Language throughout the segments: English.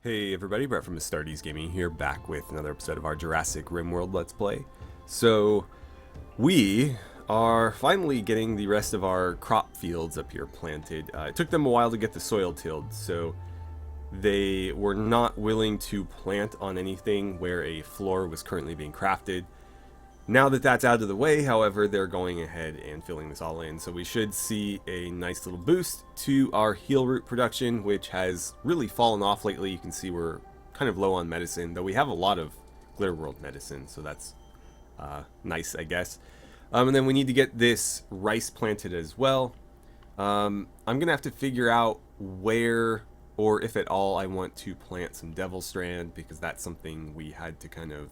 Hey everybody, Brett from AstartesGaming here, back with another episode of our Jurassic RimWorld Let's Play. So, we are finally getting the rest of our crop fields up here planted. It took them a while to get the soil tilled, so they were not willing to plant on anything where a floor was currently being crafted. Now that that's out of the way, however, they're going ahead and filling this all in. So we should see a nice little boost to our heal root production, which has really fallen off lately. You can see we're kind of low on medicine, though we have a lot of Glitter World medicine, so that's nice, I guess. And then we need to get this rice planted as well. I'm going to have to figure out where, or if at all, I want to plant some Devil Strand, because that's something we had to kind of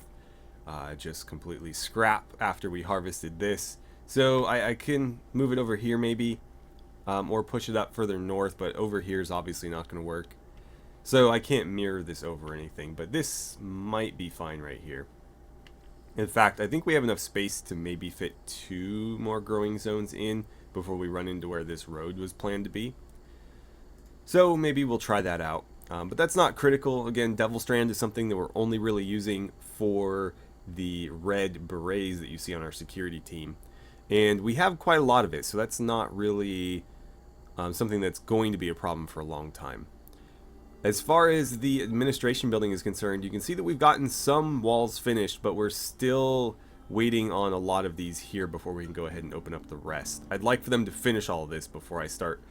just completely scrap after we harvested this. So I can move it over here maybe, or push it up further north, but over here is obviously not going to work. So I can't mirror this over or anything, but this might be fine right here. In fact, I think we have enough space to maybe fit 2 more growing zones in before we run into where this road was planned to be. So maybe we'll try that out. But that's not critical. Again, Devil Strand is something that we're only really using for the red berets that you see on our security team, and we have quite a lot of it, so that's not really something that's going to be a problem for a long time. As far as the administration building is concerned, you can see that we've gotten some walls finished, but we're still waiting on a lot of these here before we can go ahead and open up the rest. I'd like for them to finish all of this before I start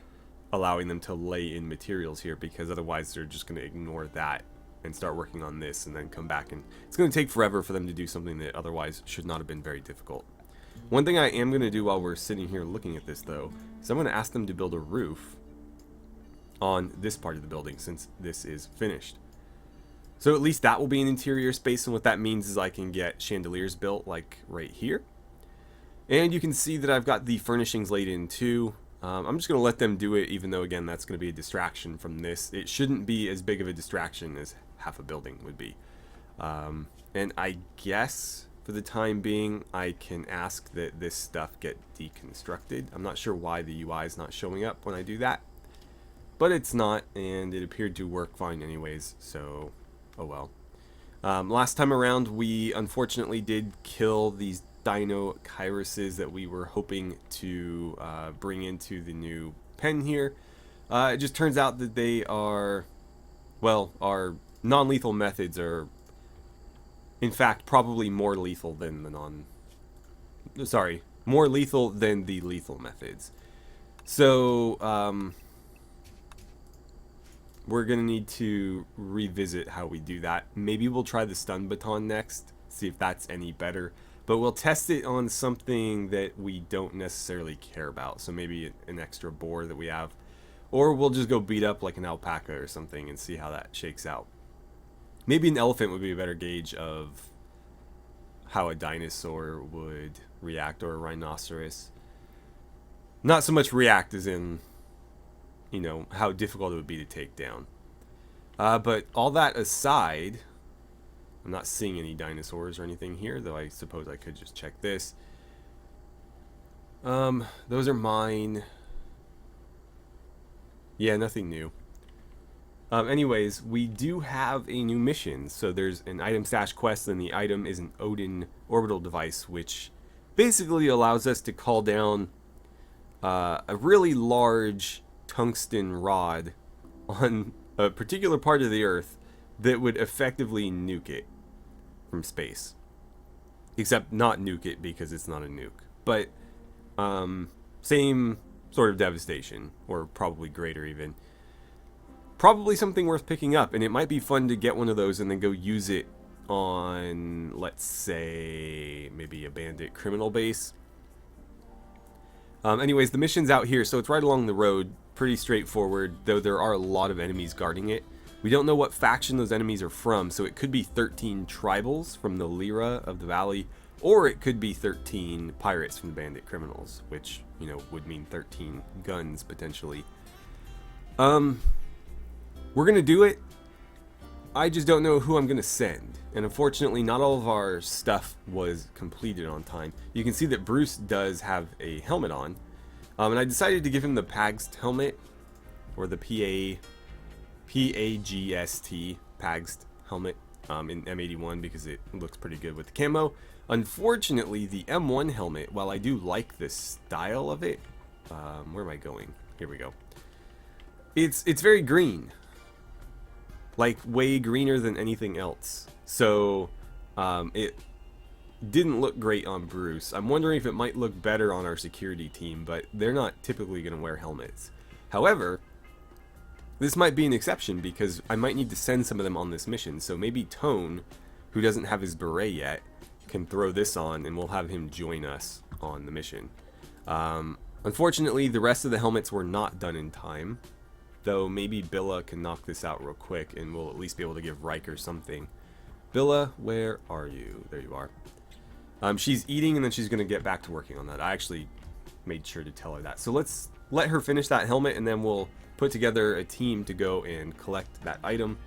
allowing them to lay in materials here, because otherwise they're just going to ignore that and start working on this and then come back, and it's going to take forever for them to do something that otherwise should not have been very difficult. One thing I am going to do while we're sitting here looking at this, though, is I'm going to ask them to build a roof on this part of the building since this is finished. So at least that will be an interior space, and what that means is I can get chandeliers built like right here. And you can see that I've got the furnishings laid in too. I'm just going to let them do it, even though, again, that's going to be a distraction from this. It shouldn't be as big of a distraction as half a building would be. And I guess, for the time being, I can ask that this stuff get deconstructed. I'm not sure why the UI is not showing up when I do that. But it's not, and it appeared to work fine anyways, so, oh well. Last time around, we unfortunately did kill these dino Kyruses that we were hoping to bring into the new pen here. It just turns out that they are, well, our non-lethal methods are in fact probably more lethal than the more lethal than the lethal methods. So we're gonna need to revisit how we do that. Maybe we'll try the stun baton next, see if that's any better. But we'll test it on something that we don't necessarily care about. So maybe an extra boar that we have. Or we'll just go beat up like an alpaca or something and see how that shakes out. Maybe an elephant would be a better gauge of how a dinosaur would react, or a rhinoceros. Not so much react as in, you know, how difficult it would be to take down. But all that aside, I'm not seeing any dinosaurs or anything here, though I suppose I could just check this. Those are mine. Yeah, nothing new. Anyways, we do have a new mission. So there's an item stash quest, and the item is an Odin orbital device, which basically allows us to call down a really large tungsten rod on a particular part of the Earth that would effectively nuke it from space. Except not nuke it, because it's not a nuke. But same sort of devastation, or probably greater even. Probably something worth picking up, and it might be fun to get one of those and then go use it on, let's say, maybe a bandit criminal base. Anyways, the mission's out here, so it's right along the road. Pretty straightforward, though there are a lot of enemies guarding it. We don't know what faction those enemies are from, so it could be 13 tribals from the Lyra of the Valley, or it could be 13 pirates from the bandit criminals, which, you know, would mean 13 guns, potentially. We're gonna do it. I just don't know who I'm gonna send, and unfortunately not all of our stuff was completed on time. You can see that Bruce does have a helmet on, and I decided to give him the Pagst helmet, or the PAGST Pags helmet in M81 because it looks pretty good with the camo. Unfortunately, the M1 helmet, while I do like the style of it, where am I going? Here we go. It's very green, like way greener than anything else. So it didn't look great on Bruce. I'm wondering if it might look better on our security team, but they're not typically going to wear helmets. However, this might be an exception because I might need to send some of them on this mission. So maybe Tone, who doesn't have his beret yet, can throw this on and we'll have him join us on the mission. Unfortunately, the rest of the helmets were not done in time, though maybe Billa can knock this out real quick and we'll at least be able to give Riker something. Billa, where are you? There you are. She's eating and then she's going to get back to working on that. I actually made sure to tell her that. So let's let her finish that helmet and then we'll put together a team to go and collect that item.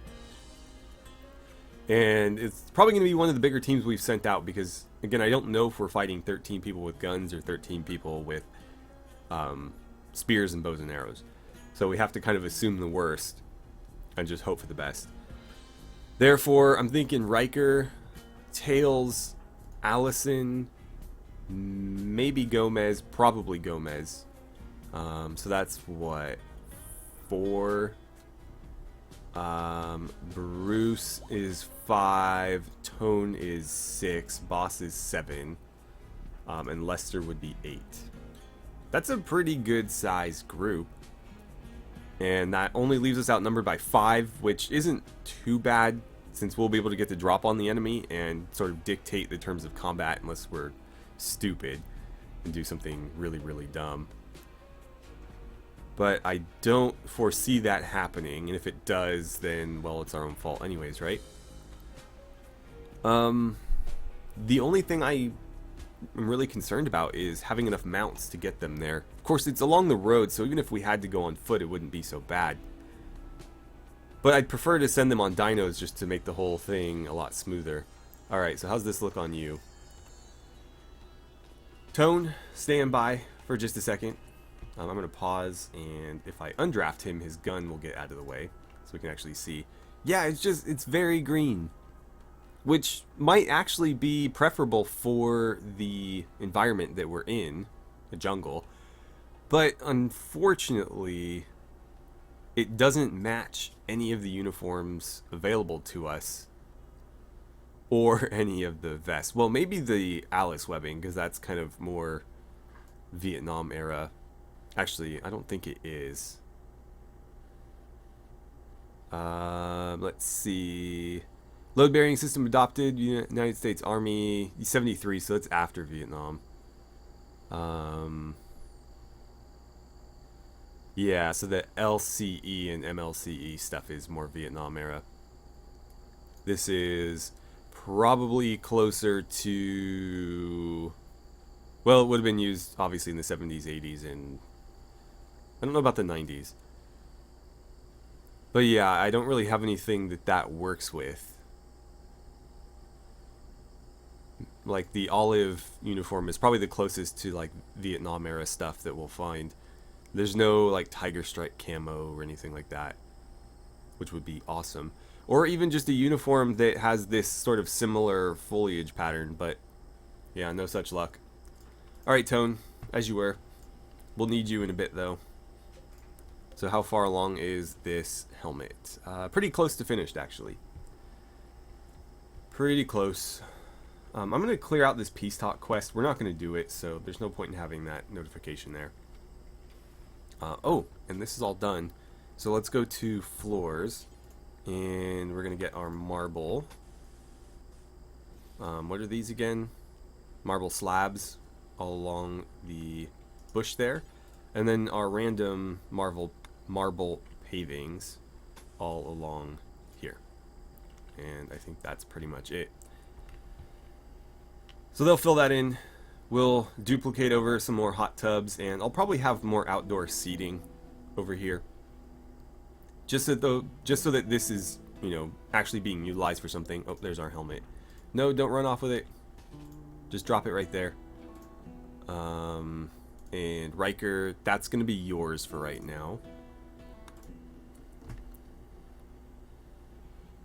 And it's probably going to be one of the bigger teams we've sent out because, again, I don't know if we're fighting 13 people with guns or 13 people with spears and bows and arrows. So we have to kind of assume the worst and just hope for the best. Therefore, I'm thinking Riker, Tails, Allison, maybe Gomez, probably Gomez. So that's what? 4. Bruce is 5. Tone is 6. Boss is 7. And Lester would be 8. That's a pretty good sized group. And that only leaves us outnumbered by 5, which isn't too bad since we'll be able to get the drop on the enemy and sort of dictate the terms of combat unless we're stupid and do something really, really dumb. But I don't foresee that happening, and if it does, then, well, it's our own fault anyways, right? The only thing I am really concerned about is having enough mounts to get them there. Of course, it's along the road, so even if we had to go on foot, it wouldn't be so bad. But I'd prefer to send them on dinos just to make the whole thing a lot smoother. Alright, so how's this look on you? Tone, stand by for just a second. I'm going to pause, and if I undraft him, his gun will get out of the way, so we can actually see. Yeah, it's very green, which might actually be preferable for the environment that we're in, the jungle. But unfortunately, it doesn't match any of the uniforms available to us, or any of the vests. Well, maybe the Alice webbing, because that's kind of more Vietnam era. Actually, I don't think it is. Let's see. Load bearing system adopted, United States Army, 73, so it's after Vietnam. Yeah, so the LCE and MLCE stuff is more Vietnam era. This is probably closer to... Well, it would have been used, obviously, in the 70s, 80s, and... I don't know about the 90s. But yeah, I don't really have anything that works with. Like, the olive uniform is probably the closest to, like, Vietnam era stuff that we'll find. There's no, like, tiger stripe camo or anything like that, which would be awesome. Or even just a uniform that has this sort of similar foliage pattern, but yeah, no such luck. Alright, Tone, as you were. We'll need you in a bit, though. So how far along is this helmet? Pretty close to finished, actually. Pretty close. I'm going to clear out this Peace Talk quest. We're not going to do it, so there's no point in having that notification there. Oh, and this is all done. So let's go to floors, and we're going to get our marble. What are these again? Marble slabs all along the bush there. And then our random marble pavings all along here. And I think that's pretty much it. So they'll fill that in. We'll duplicate over some more hot tubs, and I'll probably have more outdoor seating over here. Just so that this is, actually being utilized for something. Oh, there's our helmet. No, don't run off with it. Just drop it right there. And Riker, that's going to be yours for right now.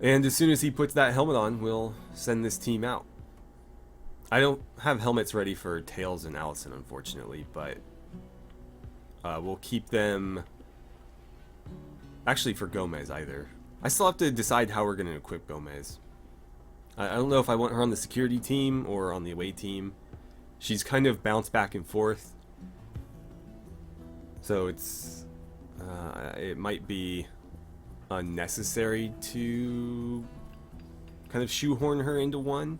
And as soon as he puts that helmet on, we'll send this team out. I don't have helmets ready for Tails and Allison, unfortunately, but we'll keep them. Actually, for Gomez either. I still have to decide how we're going to equip Gomez. I don't know if I want her on the security team or on the away team. She's kind of bounced back and forth. So it's it might be unnecessary to kind of shoehorn her into one.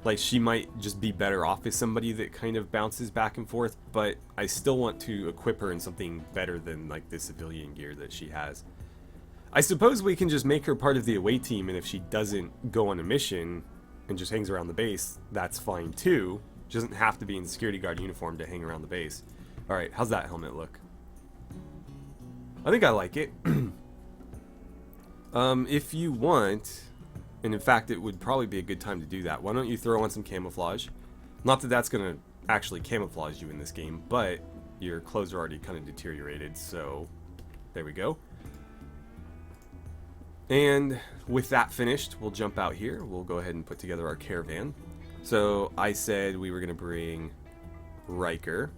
Like, she might just be better off as somebody that kind of bounces back and forth, but I still want to equip her in something better than like the civilian gear that she has. I suppose we can just make her part of the away team, and if she doesn't go on a mission and just hangs around the base, that's fine too. She doesn't have to be in the security guard uniform to hang around the base. Alright, how's that helmet look? I think I like it. If you want, and in fact it would probably be a good time to do that, why don't you throw on some camouflage? Not that that's going to actually camouflage you in this game, but your clothes are already kind of deteriorated, so there we go. And with that finished, we'll jump out here. We'll go ahead and put together our caravan. So I said we were going to bring Riker.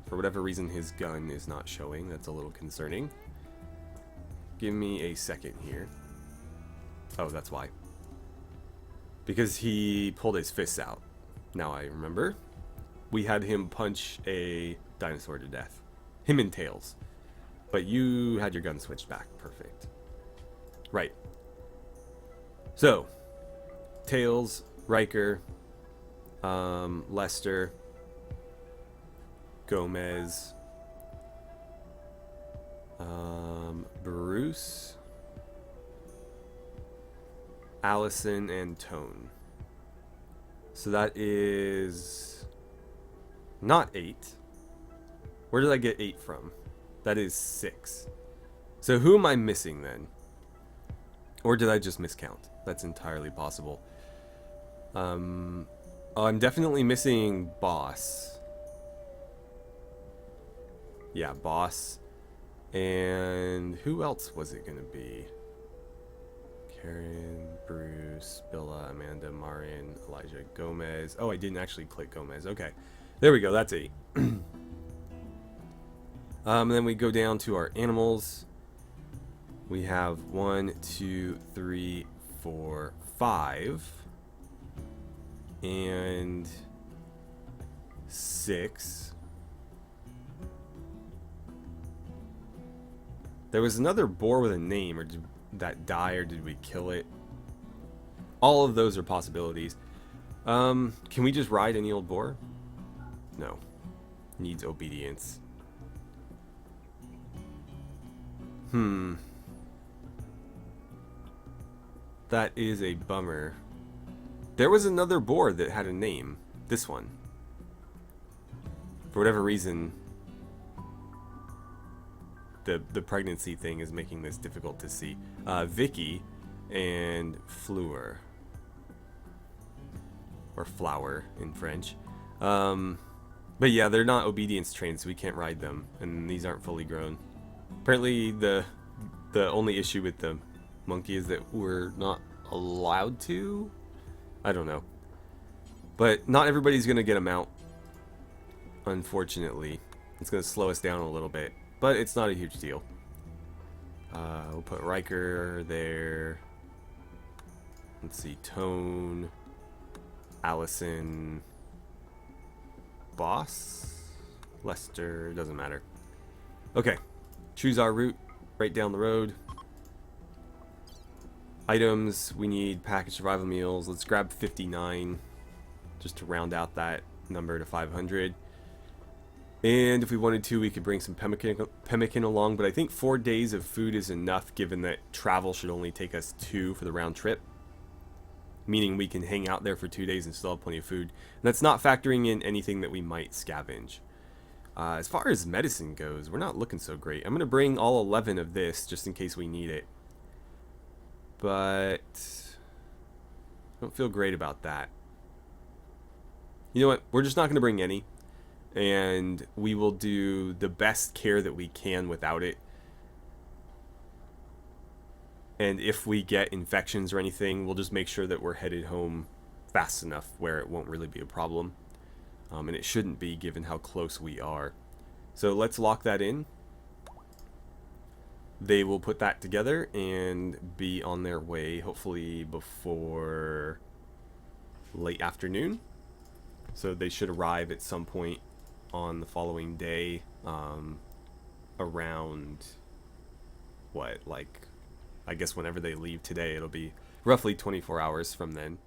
For whatever reason, his gun is not showing. That's a little concerning. Give me a second here. Oh, that's why. Because he pulled his fists out. Now I remember. We had him punch a dinosaur to death. Him and Tails. But you had your gun switched back. Perfect. Right. So, Tails, Riker, Lester, Gomez, Bruce, Allison, and Tone. So that is not 8. Where did I get 8 from? That is 6. So who am I missing then? Or did I just miscount? That's entirely possible. I'm definitely missing Boss. Yeah, Boss. And who else was it going to be? Karen, Bruce, Billa, Amanda, Marin, Elijah, Gomez. Oh, I didn't actually click Gomez. Okay. There we go. That's 8. And then we go down to our animals. We have 1, 2, 3, 4, 5. And 6. There was another boar with a name, or did that die, or did we kill it? All of those are possibilities. Can we just ride any old boar? No. Needs obedience. That is a bummer. There was another boar that had a name. This one. For whatever reason, the pregnancy thing is making this difficult to see. Vicky and Fleur. Or Flower in French. But yeah, they're not obedience trained, so we can't ride them. And these aren't fully grown. Apparently the only issue with the monkey is that we're not allowed to. I don't know. But not everybody's going to get a mount. Unfortunately. It's going to slow us down a little bit. But it's not a huge deal. We'll put Riker there. Let's see. Tone. Allison. Boss. Lester. Doesn't matter. Okay. Choose our route. Right down the road. Items. We need packaged survival meals. Let's grab 59. Just to round out that number to 500. And if we wanted to, we could bring some pemmican along, but I think 4 days of food is enough, given that travel should only take us 2 for the round trip. Meaning we can hang out there for 2 days and still have plenty of food. And that's not factoring in anything that we might scavenge. As far as medicine goes, we're not looking so great. I'm going to bring all 11 of this, just in case we need it. But I don't feel great about that. You know what? We're just not going to bring any. And we will do the best care that we can without it. And if we get infections or anything, we'll just make sure that we're headed home fast enough where it won't really be a problem. And it shouldn't be, given how close we are. So let's lock that in. They will put that together and be on their way, hopefully before late afternoon. So they should arrive at some point on the following day, around what, like, I guess whenever they leave today, it'll be roughly 24 hours from then.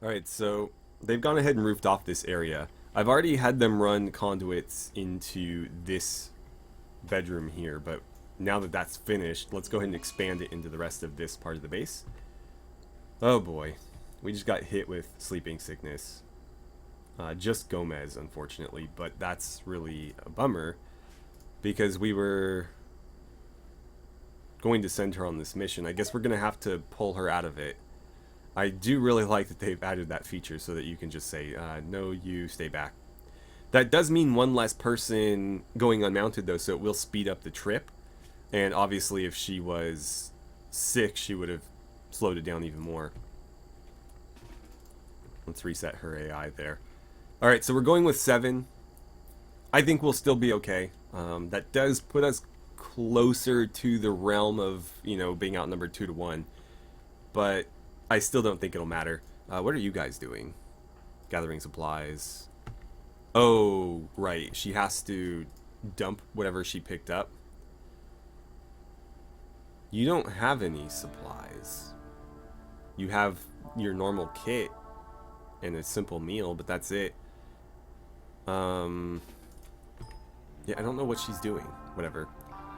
Alright, so they've gone ahead and roofed off this area. I've already had them run conduits into this bedroom here, but now that that's finished, let's go ahead and expand it into the rest of this part of the base. Oh boy, we just got hit with sleeping sickness. Just Gomez, unfortunately, but that's really a bummer because we were going to send her on this mission. I guess we're going to have to pull her out of it. I do really like that they've added that feature so that you can just say, no, you stay back. That does mean one less person going unmounted, though, so it will speed up the trip. And obviously, if she was sick, she would have slowed it down even more. Let's reset her AI there. Alright, so we're going with 7. I think we'll still be okay. That does put us closer to the realm of, you know, being outnumbered 2-1. But I still don't think it'll matter. What are you guys doing? Gathering supplies. Oh, right. She has to dump whatever she picked up. You don't have any supplies. You have your normal kit and a simple meal, but that's it. Yeah, I don't know what she's doing. Whatever.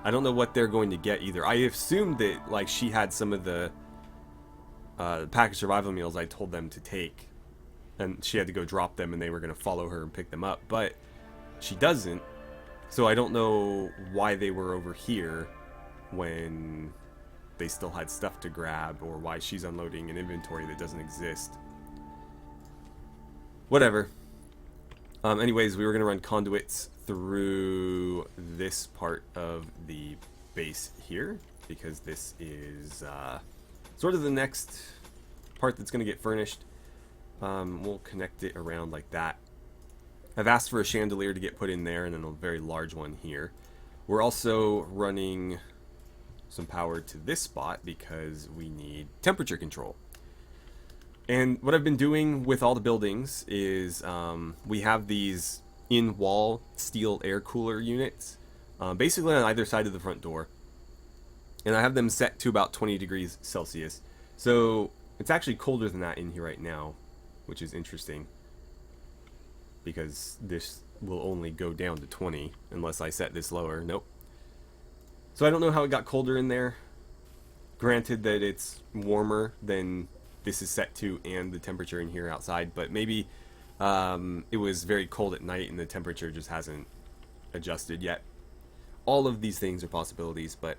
I don't know what they're going to get either. I assumed that, like, she had some of the packaged survival meals I told them to take, and she had to go drop them and they were going to follow her and pick them up, but she doesn't. So I don't know why they were over here when they still had stuff to grab, or why she's unloading an inventory that doesn't exist. Whatever. Anyways, we were going to run conduits through this part of the base here, because this is sort of the next part that's going to get furnished. We'll connect it around like that. I've asked for a chandelier to get put in there, and then a very large one here. We're also running some power to this spot because we need temperature control. And what I've been doing with all the buildings is we have these in-wall steel air cooler units, basically on either side of the front door. And I have them set to about 20 degrees Celsius. So it's actually colder than that in here right now, which is interesting, because this will only go down to 20 unless I set this lower. Nope. So I don't know how it got colder in there. Granted that it's warmer than this is set to and the temperature in here outside, but maybe it was very cold at night and the temperature just hasn't adjusted yet. All of these things are possibilities, but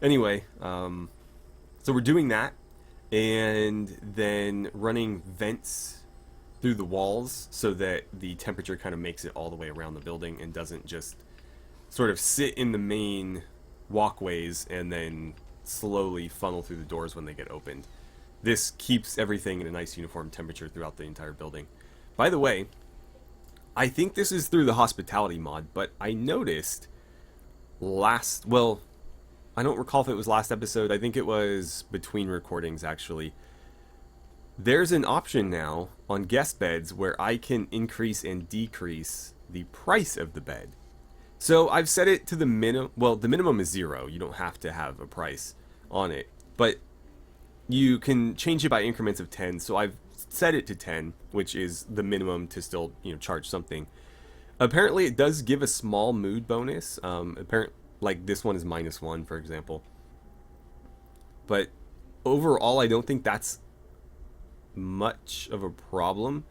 anyway, so we're doing that, and then running vents through the walls so that the temperature kind of makes it all the way around the building and doesn't just sort of sit in the main walkways and then slowly funnel through the doors when they get opened. This keeps everything in a nice uniform temperature throughout the entire building. By the way, I think this is through the hospitality mod, but I noticed well, I don't recall if it was last episode. I think it was between recordings, actually. There's an option now on guest beds where I can increase and decrease the price of the bed. So I've set it to the minimum. Well, the minimum is 0. You don't have to have a price on it, but you can change it by increments of 10. So I've set it to 10, which is the minimum to still, you know, charge something. Apparently, it does give a small mood bonus. Like this one is -1, for example. But overall, I don't think that's much of a problem.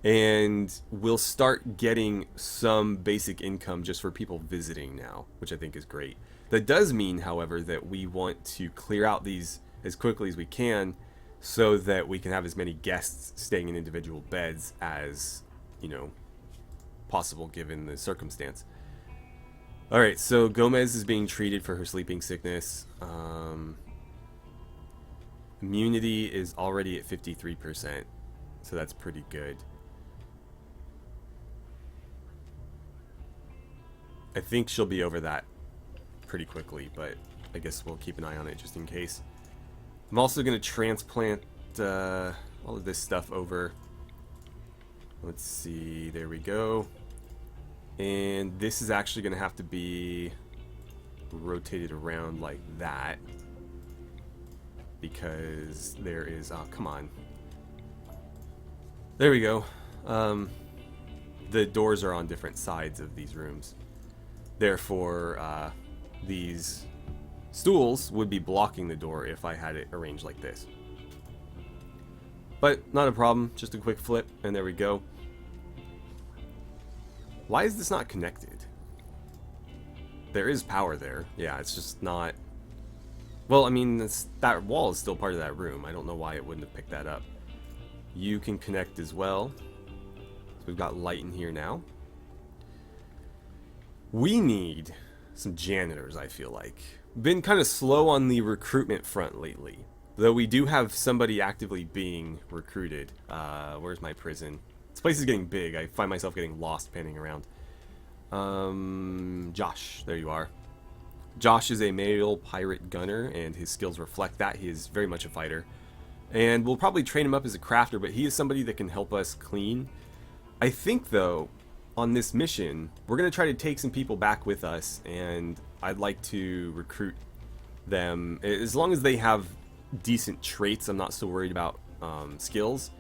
And we'll start getting some basic income just for people visiting now, which I think is great. That does mean, however, that we want to clear out these as quickly as we can so that we can have as many guests staying in individual beds as, you know, possible given the circumstance. Alright, so Gomez is being treated for her sleeping sickness. Immunity is already at 53%, so that's pretty good. I think she'll be over that pretty quickly, but I guess we'll keep an eye on it just in case. I'm also going to transplant all of this stuff over. Let's see, there we go. And this is actually going to have to be rotated around like that, because there is, oh, come on. There we go. The doors are on different sides of these rooms. Therefore, these stools would be blocking the door if I had it arranged like this. But not a problem, just a quick flip, and there we go. Why is this not connected? There is power there. Yeah, it's just not... Well, I mean, that wall is still part of that room. I don't know why it wouldn't have picked that up. You can connect as well. So we've got light in here now. We need some janitors, I feel like. Been kind of slow on the recruitment front lately. Though we do have somebody actively being recruited. Where's my prison? This place is getting big. I find myself getting lost panning around. Josh, there you are. Josh is a male pirate gunner, and his skills reflect that. He is very much a fighter. And we'll probably train him up as a crafter, but he is somebody that can help us clean. I think, though, on this mission, we're going to try to take some people back with us, and I'd like to recruit them. As long as they have decent traits, I'm not so worried about skills.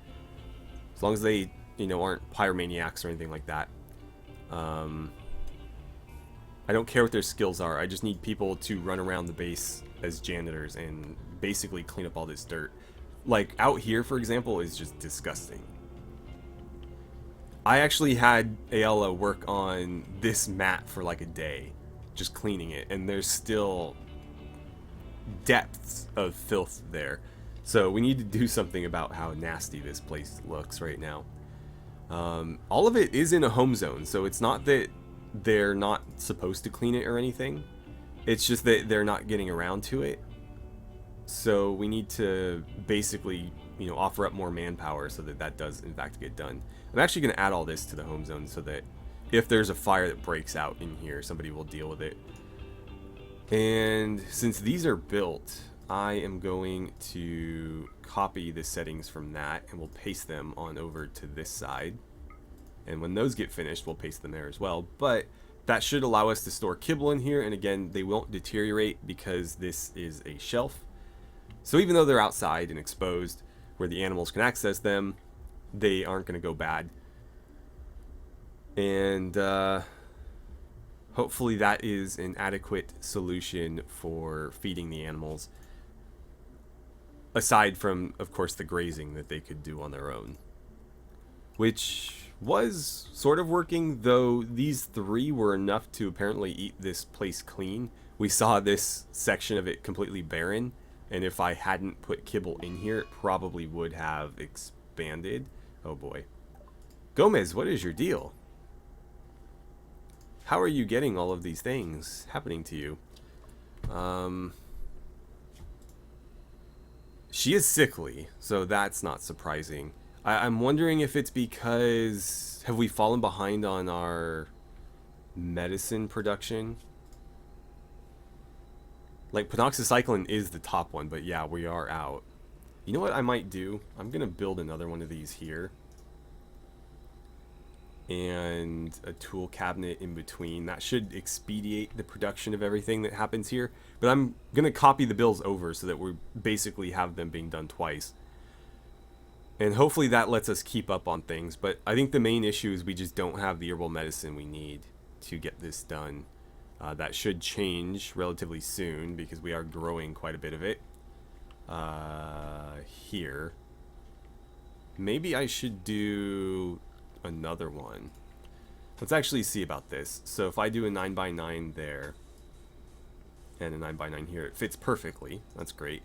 As long as they, you know, aren't pyromaniacs or anything like that. I don't care what their skills are. I just need people to run around the base as janitors and basically clean up all this dirt. Like, out here, for example, is just disgusting. I actually had Ayala work on this mat for like a day, just cleaning it, and there's still depths of filth there. So we need to do something about how nasty this place looks right now. All of it is in a home zone, so it's not that they're not supposed to clean it or anything. It's just that they're not getting around to it. So we need to basically, you know, offer up more manpower so that that does in fact get done. I'm actually going to add all this to the home zone so that if there's a fire that breaks out in here, somebody will deal with it. And since these are built, I am going to copy the settings from that, and we'll paste them on over to this side. And when those get finished, we'll paste them there as well. But that should allow us to store kibble in here, and again, they won't deteriorate because this is a shelf. So even though they're outside and exposed where the animals can access them, they aren't going to go bad. And hopefully that is an adequate solution for feeding the animals. Aside from, of course, the grazing that they could do on their own. Which was sort of working, though these three were enough to apparently eat this place clean. We saw this section of it completely barren, and if I hadn't put kibble in here, it probably would have expanded. Oh boy. Gomez, what is your deal? How are you getting all of these things happening to you? She is sickly, so that's not surprising. I'm wondering if it's because... Have we fallen behind on our medicine production? Like, penoxycycline is the top one, but yeah, we are out. You know what I might do? I'm going to build another one of these here. And a tool cabinet in between. That should expedite the production of everything that happens here. But I'm going to copy the bills over so that we basically have them being done twice. And hopefully that lets us keep up on things. But I think the main issue is we just don't have the herbal medicine we need to get this done. That should change relatively soon because we are growing quite a bit of it. Here. Maybe I should do another one. Let's actually see about this. So if I do a 9x9 there and a 9x9 here, it fits perfectly. That's great.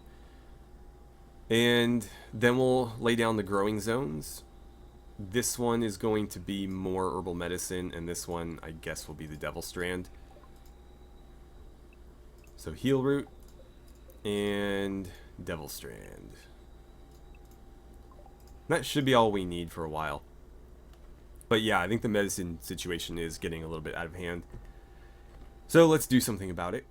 And then we'll lay down the growing zones. This one is going to be more herbal medicine, and this one I guess will be the devil strand. So heal root, and Devil Strand. That should be all we need for a while. But yeah, I think the medicine situation is getting a little bit out of hand. So let's do something about it.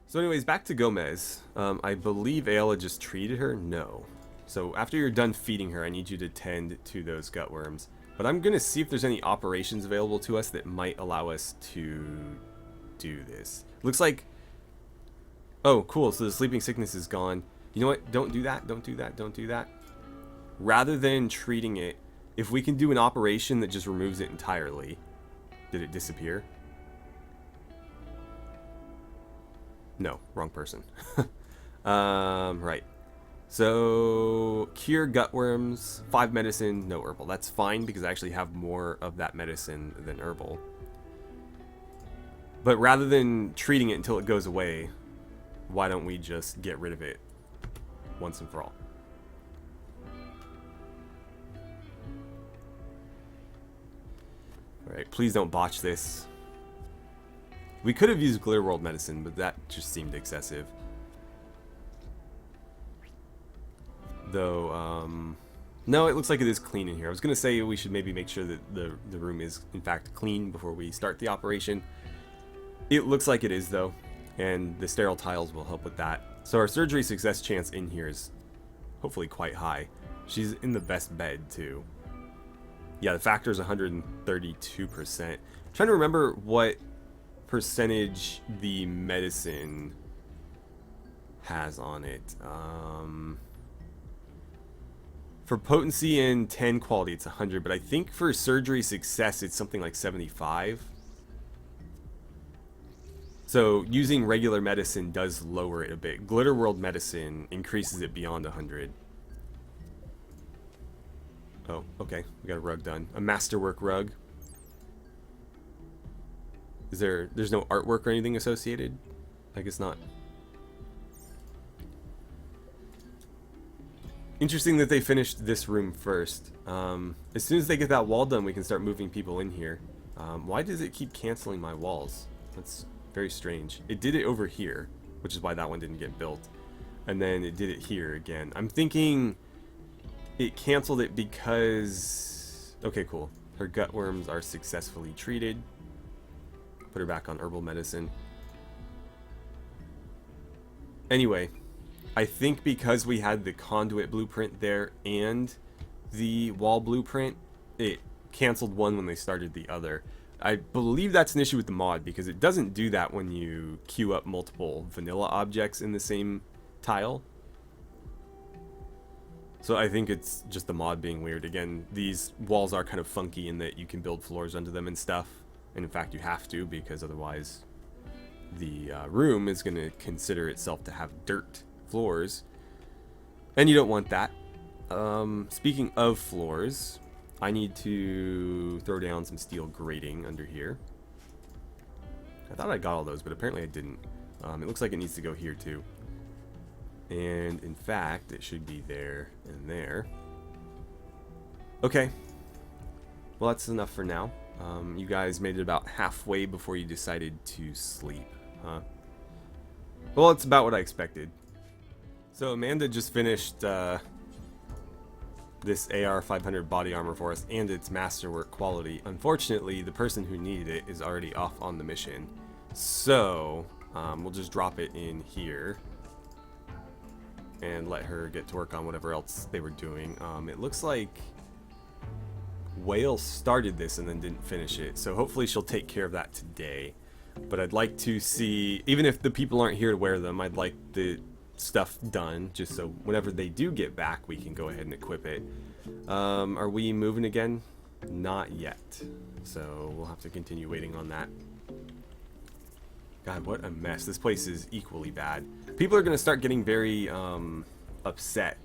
So anyways, back to Gomez. I believe Ayla just treated her? No. So after you're done feeding her, I need you to tend to those gutworms. But I'm going to see if there's any operations available to us that might allow us to do this. Looks like... Oh, cool. So the sleeping sickness is gone. You know what? Don't do that. Don't do that. Don't do that. Rather than treating it, if we can do an operation that just removes it entirely. Did it disappear? No, wrong person. Right. So, cure gutworms, 5 medicine, no herbal. That's fine because I actually have more of that medicine than herbal. But rather than treating it until it goes away, why don't we just get rid of it once and for all? Alright, please don't botch this. We could have used Glitter World medicine, but that just seemed excessive. Though, no, it looks like it is clean in here. I was going to say we should maybe make sure that the room is, in fact, clean before we start the operation. It looks like it is, though, and the sterile tiles will help with that. So our surgery success chance in here is hopefully quite high. She's in the best bed, too. Yeah, the factor is 132%. I'm trying to remember what percentage the medicine has on it. For potency and 10 quality, it's 100, but I think for surgery success, it's something like 75. So using regular medicine does lower it a bit. Glitter World medicine increases it beyond 100. Oh, okay. We got a rug done. A masterwork rug. There's no artwork or anything associated? I guess not. Interesting that they finished this room first. As soon as they get that wall done, we can start moving people in here. Why does it keep canceling my walls? That's very strange. It did it over here, which is why that one didn't get built. And then it did it here again. I'm thinking it canceled it because... Okay, cool. Her gutworms are successfully treated. Put her back on herbal medicine. Anyway, I think because we had the conduit blueprint there and the wall blueprint, it canceled one when they started the other. I believe that's an issue with the mod because it doesn't do that when you queue up multiple vanilla objects in the same tile. So I think it's just the mod being weird. Again, these walls are kind of funky in that you can build floors under them and stuff. And in fact, you have to, because otherwise the room is going to consider itself to have dirt floors. And you don't want that. Speaking of floors, I need to throw down some steel grating under here. I thought I got all those, but apparently I didn't. It looks like it needs to go here too. And in fact, it should be there and there. Okay. Well, that's enough for now. You guys made it about halfway before you decided to sleep, huh? Well, it's about what I expected. So Amanda just finished this AR 500 body armor for us and its masterwork quality. Unfortunately, the person who needed it is already off on the mission. So we'll just drop it in here and let her get to work on whatever else they were doing. It looks like Whale started this and then didn't finish it, so hopefully she'll take care of that today. But I'd like to see, even if the people aren't here to wear them, I'd like the stuff done just so whenever they do get back we can go ahead and equip it. Are we moving again? Not yet, so we'll have to continue waiting on that. God, what a mess. This place is equally bad. People are going to start getting very upset.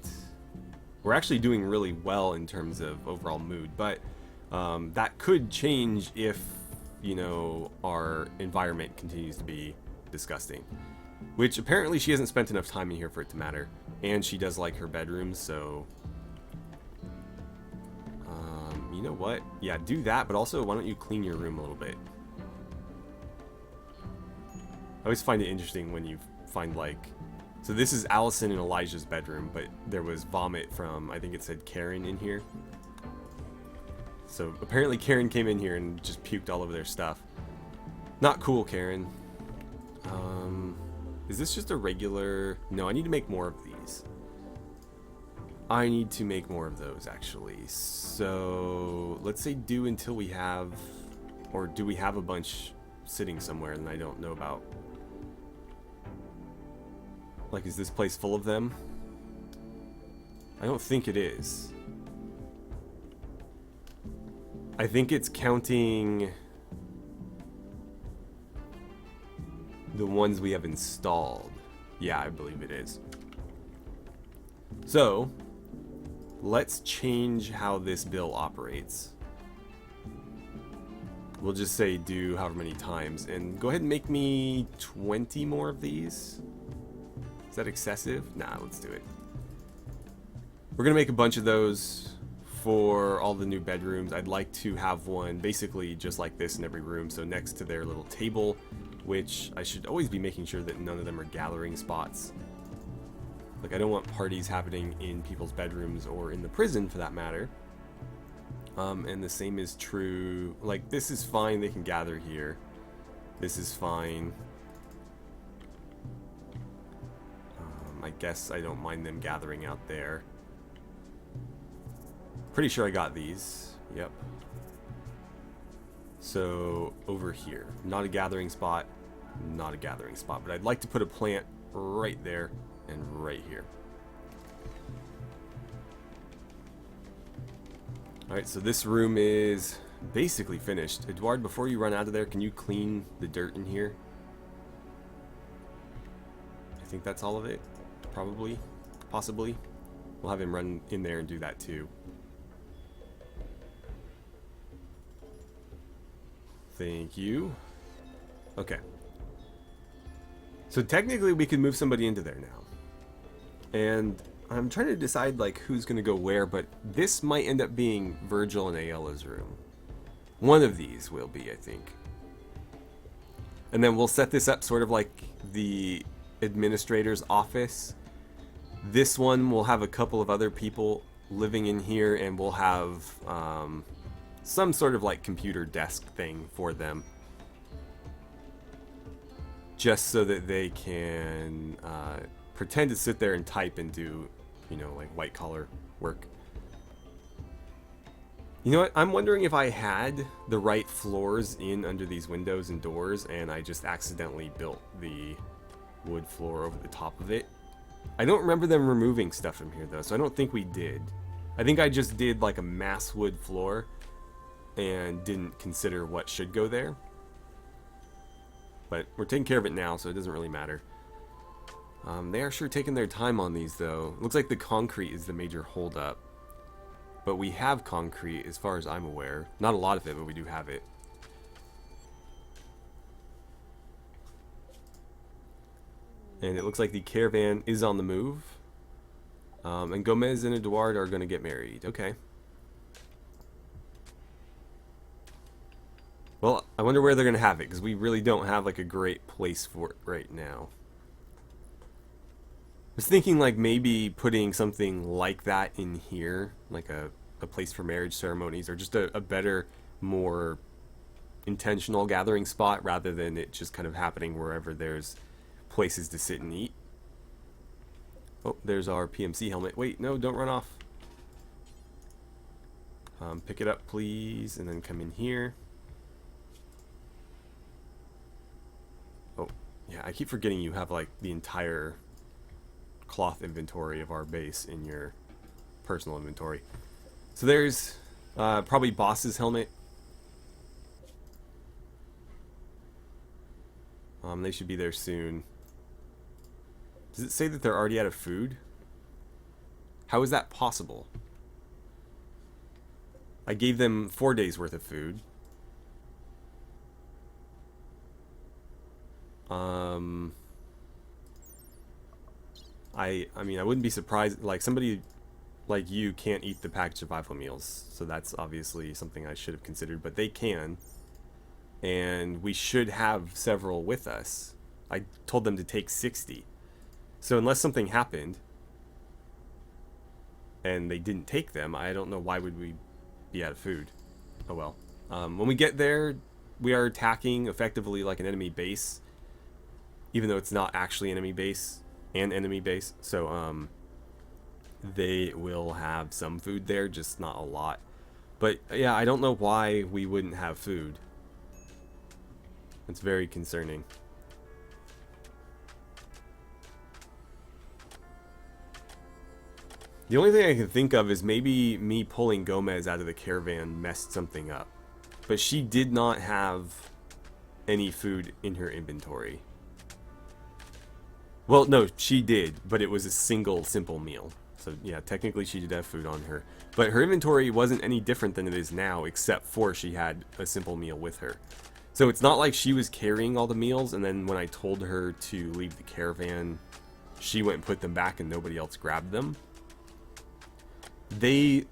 We're actually doing really well in terms of overall mood, but that could change if, you know, our environment continues to be disgusting. Which apparently she hasn't spent enough time in here for it to matter. And she does like her bedroom, so... you know what? Yeah, do that, but also why don't you clean your room a little bit? I always find it interesting when you find, like, So this is Allison and Elijah's bedroom, but there was vomit from, I think it said Karen in here. So apparently Karen came in here and just puked all over their stuff. Not cool, Karen. Is this just a regular... No, I need to make more of these. I need to make more of those, actually. So let's say do until we have... Or do we have a bunch sitting somewhere and I don't know about? Like, is this place full of them? I don't think it is. I think it's counting the ones we have installed. Yeah, I believe it is. So, let's change how this bill operates. We'll just say do however many times, and go ahead and make me 20 more of these. Is that excessive? Nah, let's do it. We're gonna make a bunch of those for all the new bedrooms. I'd like to have one basically just like this in every room, so next to their little table, which I should always be making sure that none of them are gathering spots. Like, I don't want parties happening in people's bedrooms or in the prison for that matter. And the same is true, like, this is fine, they can gather here. This is fine. I guess I don't mind them gathering out there. Pretty sure I got these. Yep. So, over here. Not a gathering spot. Not a gathering spot. But I'd like to put a plant right there and right here. Alright, so this room is basically finished. Eduard, before you run out of there, can you clean the dirt in here? I think that's all of it. Probably. Possibly. We'll have him run in there and do that too. Thank you. Okay. So technically we could move somebody into there now. And I'm trying to decide like who's going to go where, but this might end up being Virgil and Ayala's room. One of these will be, I think. And then we'll set this up sort of like the administrator's office. This one will have a couple of other people living in here, and we'll have some sort of like computer desk thing for them, just so that they can pretend to sit there and type and do, you know, like white collar work. You know what? I'm wondering if I had the right floors in under these windows and doors, and I just accidentally built the wood floor over the top of it. I don't remember them removing stuff from here though, so I don't think we did. I think I just did like a mass wood floor and didn't consider what should go there. But we're taking care of it now, so it doesn't really matter. They are sure taking their time on these though. Looks like the concrete is the major holdup. But we have concrete as far as I'm aware. Not a lot of it, but we do have it. And it looks like the caravan is on the move. And Gomez and Eduard are going to get married. Okay. Well, I wonder where they're going to have it, because we really don't have like a great place for it right now. I was thinking like maybe putting something like that in here, like a place for marriage ceremonies, or just a better, more intentional gathering spot, rather than it just kind of happening wherever there's places to sit and eat. Oh, there's our PMC helmet. Wait, no, don't run off. Pick it up, please, and then come in here. Oh, yeah, I keep forgetting you have like the entire cloth inventory of our base in your personal inventory. So there's probably Boss's helmet. They should be there soon. Does it say that they're already out of food? How is that possible? I gave them 4 days worth of food. I mean, I wouldn't be surprised, like, somebody like you can't eat the packaged survival meals, so that's obviously something I should have considered, but they can, and we should have several with us. I told them to take 60. So unless something happened and they didn't take them, I don't know why would we be out of food. Oh well. When we get there, we are attacking effectively like an enemy base, even though it's not actually enemy base. So they will have some food there, just not a lot. But yeah, I don't know why we wouldn't have food. It's very concerning. The only thing I can think of is maybe me pulling Gomez out of the caravan messed something up. But she did not have any food in her inventory. Well, no, she did, but it was a single simple meal. So yeah, technically she did have food on her. But her inventory wasn't any different than it is now, except for she had a simple meal with her. So it's not like she was carrying all the meals, and then when I told her to leave the caravan, she went and put them back and nobody else grabbed them. They,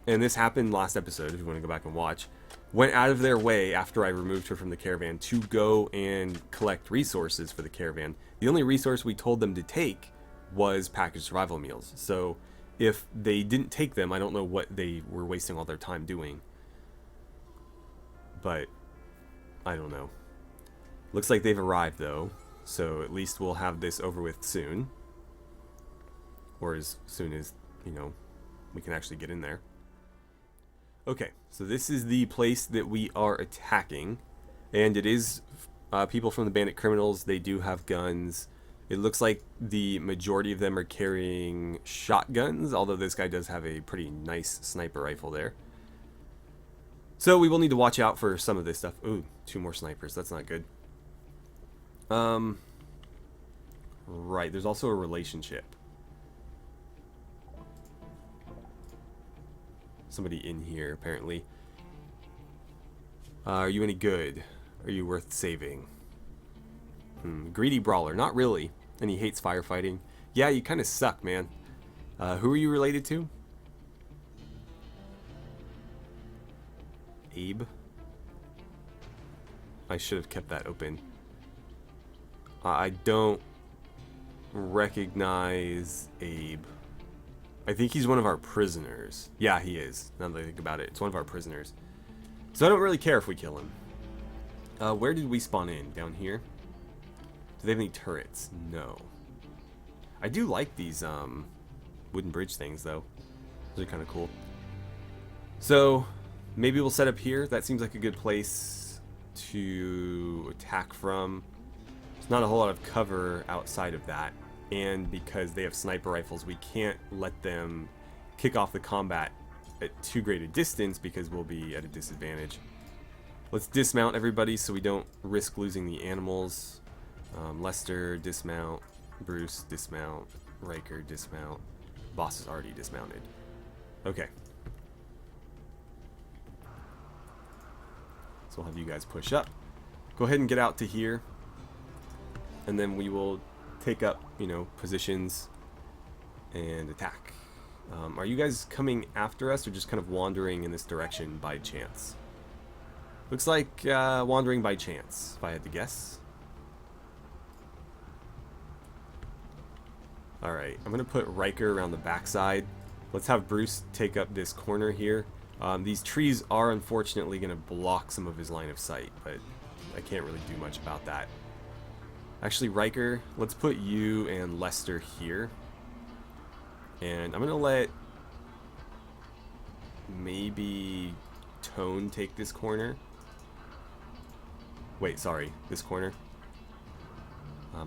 and this happened last episode, if you want to go back and watch, went out of their way after I removed her from the caravan to go and collect resources for the caravan. The only resource we told them to take was packaged survival meals. So if they didn't take them, I don't know what they were wasting all their time doing. But I don't know. Looks like they've arrived though, so at least we'll have this over with soon. Or as soon as, you know, we can actually get in there. Okay, so this is the place that we are attacking, and it is people from the Bandit Criminals. They do have guns. It looks like the majority of them are carrying shotguns, although this guy does have a pretty nice sniper rifle there. So we will need to watch out for some of this stuff. Ooh, 2 more snipers. That's not good. Right, there's also a relationship. Somebody in here, apparently. Are you any good? Are you worth saving? Greedy brawler. Not really. And he hates firefighting. Yeah, you kind of suck, man. Who are you related to? Abe? I should have kept that open. I don't recognize Abe. I think he's one of our prisoners. Yeah, he is. Now that I think about it, it's one of our prisoners. So I don't really care if we kill him. Where did we spawn in? Down here? Do they have any turrets? No. I do like these wooden bridge things, though. Those are kind of cool. So maybe we'll set up here. That seems like a good place to attack from. There's not a whole lot of cover outside of that. And because they have sniper rifles, we can't let them kick off the combat at too great a distance because we'll be at a disadvantage. Let's dismount everybody so we don't risk losing the animals. Lester, dismount. Bruce, dismount. Riker, dismount. Boss is already dismounted. Okay. So we'll have you guys push up. Go ahead and get out to here. And then we will take up, you know, positions and attack. Are you guys coming after us or just kind of wandering in this direction by chance? Looks like wandering by chance, if I had to guess. Alright, I'm going to put Riker around the backside. Let's have Bruce take up this corner here. These trees are unfortunately going to block some of his line of sight, but I can't really do much about that. Actually, Riker, let's put you and Lester here. And I'm going to let maybe Tone take this corner. Wait, sorry, this corner.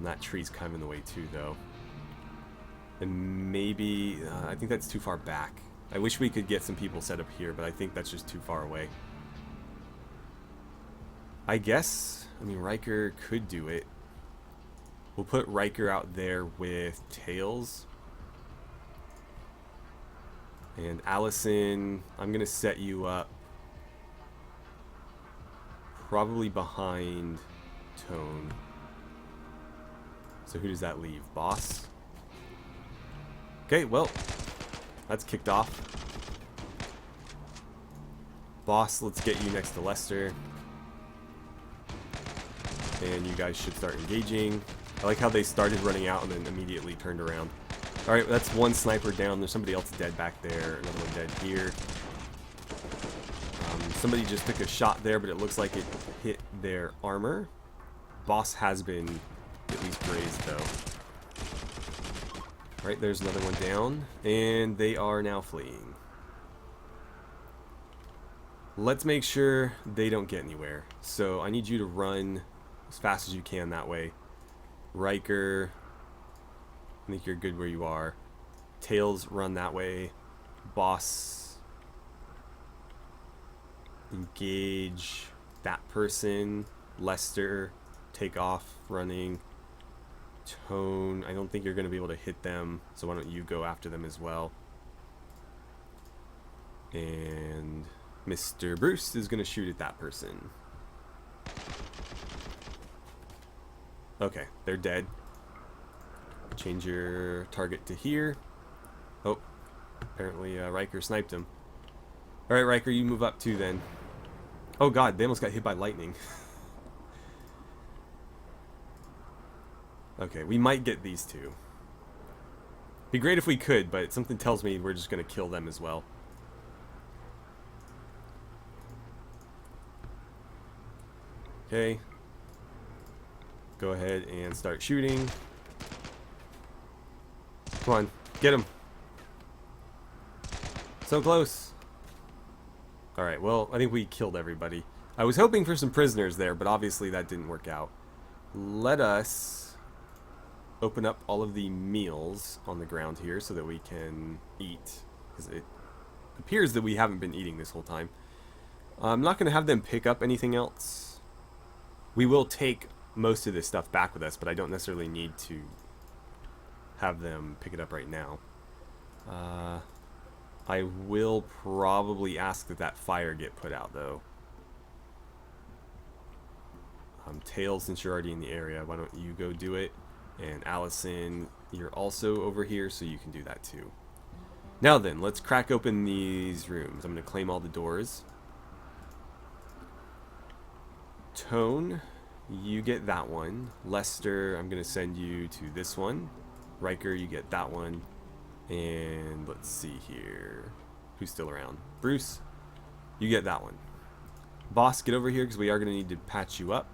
That tree's kind of in the way too, though. And maybe, I think that's too far back. I wish we could get some people set up here, but I think that's just too far away. I guess, I mean, Riker could do it. We'll put Riker out there with Tails. And Allison, I'm going to set you up probably behind Tone. So who does that leave? Boss? Okay, well, that's kicked off. Boss, let's get you next to Lester. And you guys should start engaging. I like how they started running out and then immediately turned around. Alright, that's one sniper down. There's somebody else dead back there. Another one dead here. Somebody just took a shot there, but it looks like it hit their armor. Boss has been at least grazed, though. Alright, there's another one down. And they are now fleeing. Let's make sure they don't get anywhere. So I need you to run as fast as you can that way. Riker, I think you're good where you are. Tails, run that way. Boss, engage that person. Lester, take off running. Tone, I don't think you're going to be able to hit them, so why don't you go after them as well. And Mr. Bruce is going to shoot at that person. Okay, they're dead. Change your target to here. Oh, apparently Riker sniped him. Alright, Riker, you move up too then. Oh god, they almost got hit by lightning. Okay, we might get these two. Be great if we could, but something tells me we're just going to kill them as well. Okay. Go ahead and start shooting. Come on, get him. So close. Alright, well, I think we killed everybody. I was hoping for some prisoners there, but obviously that didn't work out. Let us open up all of the meals on the ground here so that we can eat. Because it appears that we haven't been eating this whole time. I'm not going to have them pick up anything else. We will take most of this stuff back with us, but I don't necessarily need to have them pick it up right now. I will probably ask that that fire get put out, though. Tails, since you're already in the area, why don't you go do it? And Allison, you're also over here, so you can do that too. Now then, let's crack open these rooms. I'm going to claim all the doors. Tone, you get that one. Lester, I'm going to send you to this one. Riker, you get that one. And let's see here. Who's still around? Bruce, you get that one. Boss, get over here because we are going to need to patch you up.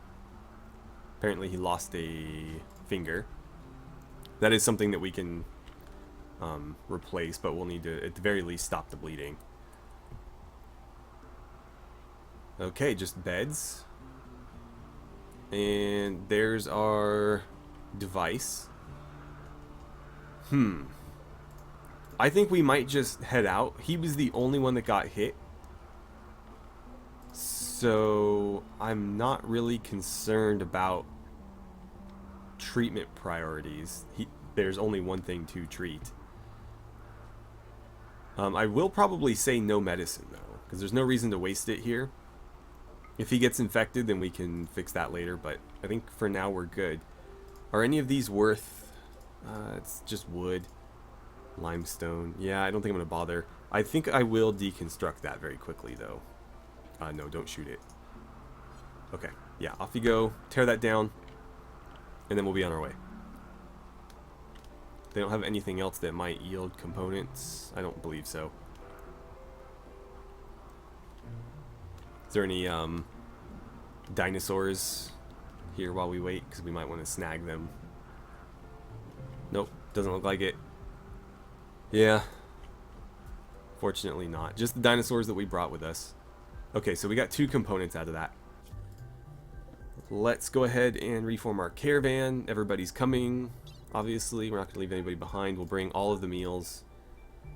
Apparently he lost a finger. That is something that we can replace, but we'll need to at the very least stop the bleeding. Okay, just beds. And there's our device. I think we might just head out. He was the only one that got hit. So I'm not really concerned about treatment priorities. There's only one thing to treat. I will probably say no medicine though, because there's no reason to waste it here. If he gets infected, then we can fix that later, but I think for now we're good. Are any of these worth... it's just wood. Limestone. Yeah, I don't think I'm going to bother. I think I will deconstruct that very quickly, though. No, don't shoot it. Okay, yeah, off you go. Tear that down. And then we'll be on our way. They don't have anything else that might yield components. I don't believe so. Is there any dinosaurs here while we wait? Because we might want to snag them. Nope, doesn't look like it. Yeah. Fortunately not. Just the dinosaurs that we brought with us. Okay, so we got 2 components out of that. Let's go ahead and reform our caravan. Everybody's coming. Obviously, we're not going to leave anybody behind. We'll bring all of the meals.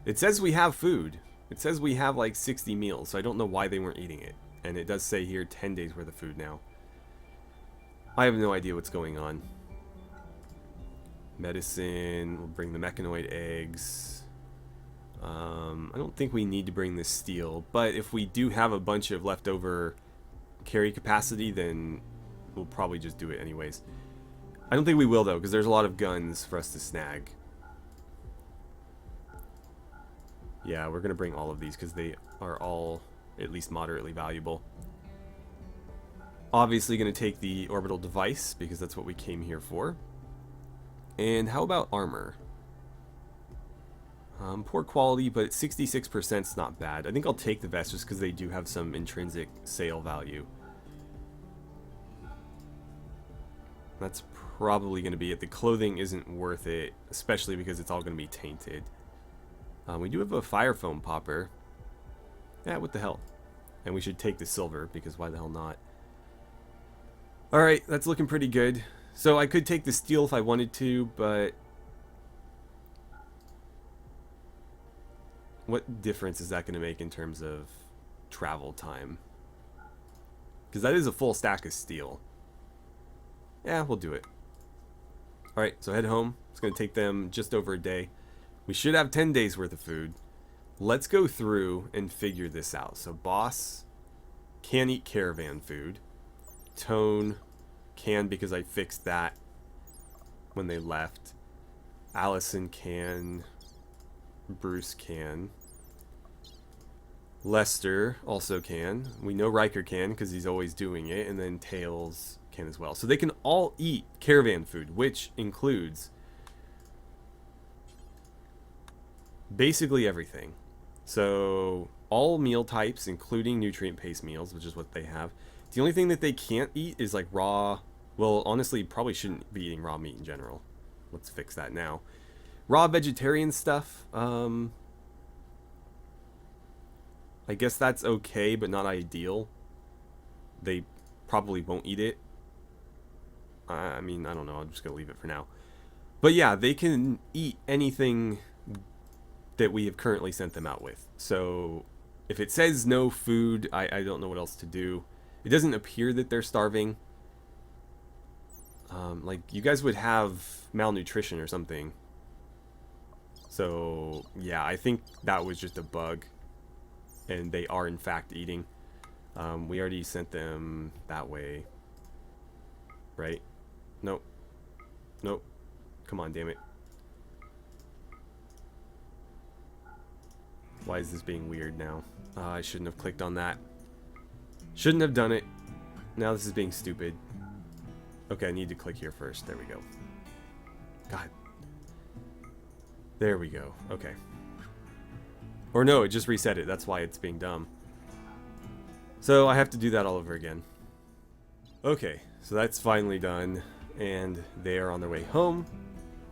It says we have food. It says we have like 60 meals, so I don't know why they weren't eating it. And it does say here 10 days worth of food now. I have no idea what's going on. Medicine. We'll bring the mechanoid eggs. I don't think we need to bring this steel, but if we do have a bunch of leftover carry capacity, then we'll probably just do it anyways. I don't think we will though, because there's a lot of guns for us to snag. Yeah, we're gonna bring all of these because they are all at least moderately valuable. Obviously gonna take the orbital device because that's what we came here for. And how about armor? Poor quality, but 66% is not bad. I think I'll take the vest just because they do have some intrinsic sale value. That's probably going to be it. The clothing isn't worth it, especially because it's all going to be tainted. We do have a fire foam popper. Yeah, what the hell? And we should take the silver, because why the hell not? Alright, that's looking pretty good. So I could take the steel if I wanted to, but what difference is that going to make in terms of travel time? Because that is a full stack of steel. Yeah, we'll do it. Alright, so head home. It's going to take them just over a day. We should have 10 days worth of food. Let's go through and figure this out. So boss can eat caravan food. Tone can because I fixed that when they left. Allison can. Bruce can. Lester also can. We know Riker can because he's always doing it. And then Tails can as well. So they can all eat caravan food, which includes basically everything. So all meal types, including nutrient-based meals, which is what they have. The only thing that they can't eat is like raw. Well, honestly, probably shouldn't be eating raw meat in general. Let's fix that now. Raw vegetarian stuff. I guess that's okay, but not ideal. They probably won't eat it. I mean, I don't know. I'm just going to leave it for now. But yeah, they can eat anything that we have currently sent them out with. So if it says no food, I don't know what else to do. It doesn't appear that they're starving. Like, you guys would have malnutrition or something. So yeah, I think that was just a bug. And they are in fact eating. We already sent them that way. Right? Nope. Nope. Come on, damn it. Why is this being weird now? I shouldn't have clicked on that. Shouldn't have done it. Now this is being stupid. Okay, I need to click here first. There we go. God. There we go. Okay. Or no, it just reset it. That's why it's being dumb. So I have to do that all over again. Okay, so that's finally done. And they are on their way home.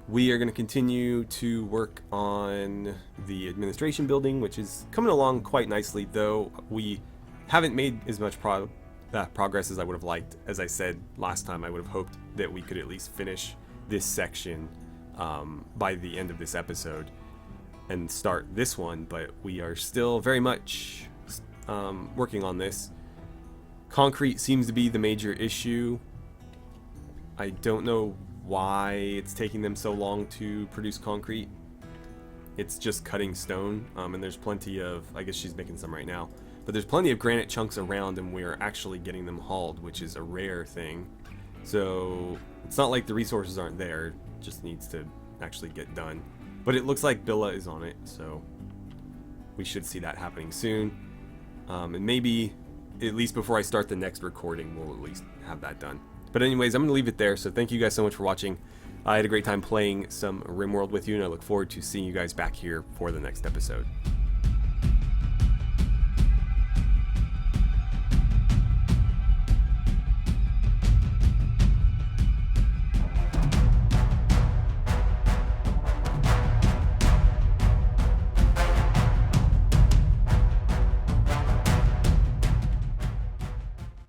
We are going to continue to work on the administration building, which is coming along quite nicely, though we haven't made as much progress as I would have liked. As I said last time, I would have hoped that we could at least finish this section by the end of this episode and start this one, but we are still very much working on this. Concrete seems to be the major issue. I don't know why it's taking them so long to produce concrete. It's just cutting stone, and there's plenty of, I guess she's making some right now, but there's plenty of granite chunks around, and we're actually getting them hauled, which is a rare thing. So it's not like the resources aren't there, it just needs to actually get done. But it looks like Billa is on it, so we should see that happening soon. And maybe, at least before I start the next recording, we'll at least have that done. But anyways, I'm going to leave it there, so thank you guys so much for watching. I had a great time playing some RimWorld with you, and I look forward to seeing you guys back here for the next episode.